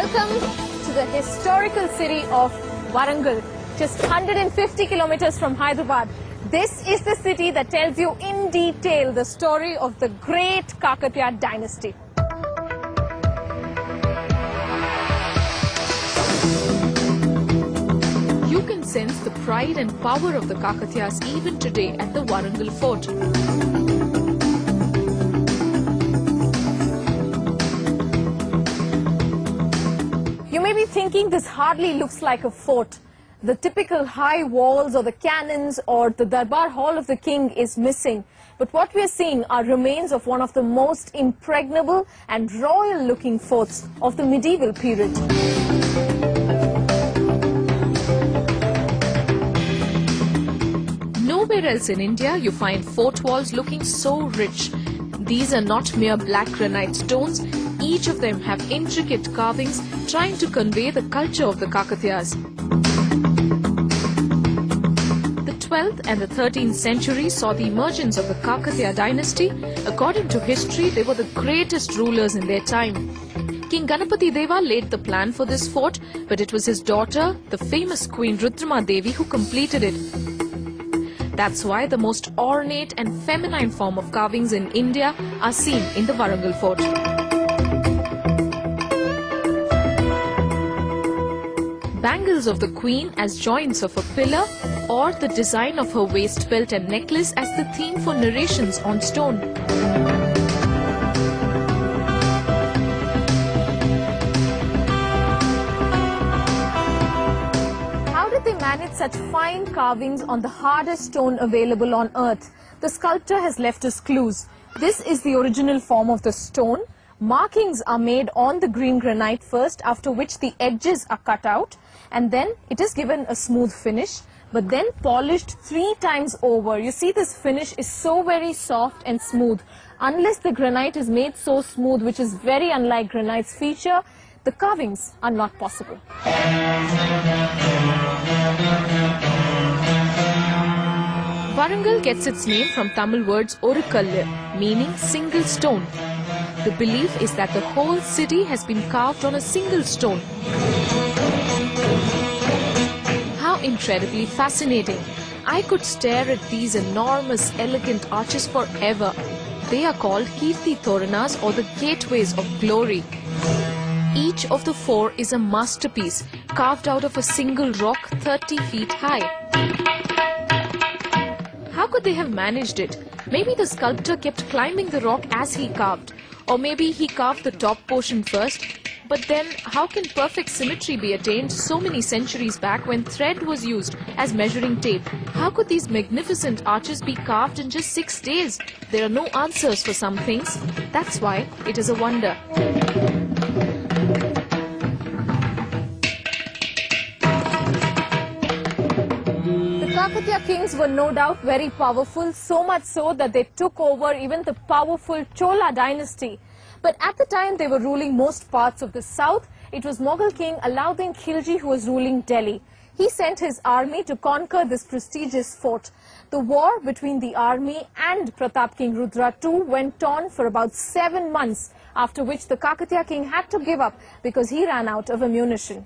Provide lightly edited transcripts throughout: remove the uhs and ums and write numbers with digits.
Welcome to the historical city of Warangal, just 150 kilometers from Hyderabad. This is the city that tells you in detail the story of the great Kakatiya dynasty. You can sense the pride and power of the Kakatiyas even today at the Warangal fort. You may be thinking this hardly looks like a fort. The typical high walls or the cannons or the Darbar Hall of the king is missing. But what we are seeing are remains of one of the most impregnable and royal looking forts of the medieval period. Nowhere else in India you find fort walls looking so rich. These are not mere black granite stones. Each of them have intricate carvings trying to convey the culture of the Kakatiyas. The 12th and the 13th century saw the emergence of the Kakatiya dynasty. According to history, they were the greatest rulers in their time. King Ganapati Deva laid the plan for this fort, but it was his daughter, the famous Queen Rudrama Devi, who completed it. That's why the most ornate and feminine form of carvings in India are seen in the Warangal fort. Bangles of the queen as joints of a pillar, or the design of her waist belt and necklace as the theme for narrations on stone. How did they manage such fine carvings on the hardest stone available on earth? The sculptor has left us clues. This is the original form of the stone. Markings are made on the green granite first, after which the edges are cut out, and then it is given a smooth finish, but then polished 3 times over. You see, this finish is so very soft and smooth. Unless the granite is made so smooth, which is very unlike granite's feature, the carvings are not possible. Warangal gets its name from Tamil words Orukallu, meaning single stone. The belief is that the whole city has been carved on a single stone. How incredibly fascinating. I could stare at these enormous, elegant arches forever. They are called Kirti Toranas, or the gateways of glory. Each of the 4 is a masterpiece, carved out of a single rock 30 feet high. How could they have managed it? Maybe the sculptor kept climbing the rock as he carved. Or maybe he carved the top portion first. But then, how can perfect symmetry be attained so many centuries back when thread was used as measuring tape? How could these magnificent arches be carved in just 6 days? There are no answers for some things. That's why it is a wonder. The Kakatiya kings were no doubt very powerful, so much so that they took over even the powerful Chola dynasty. But at the time they were ruling most parts of the south, it was Mughal king Alauddin Khilji who was ruling Delhi. He sent his army to conquer this prestigious fort. The war between the army and Pratap King Rudra II went on for about 7 months, after which the Kakatiya king had to give up because he ran out of ammunition.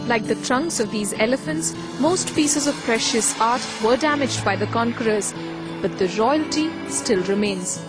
Like the trunks of these elephants, most pieces of precious art were damaged by the conquerors, but the royalty still remains.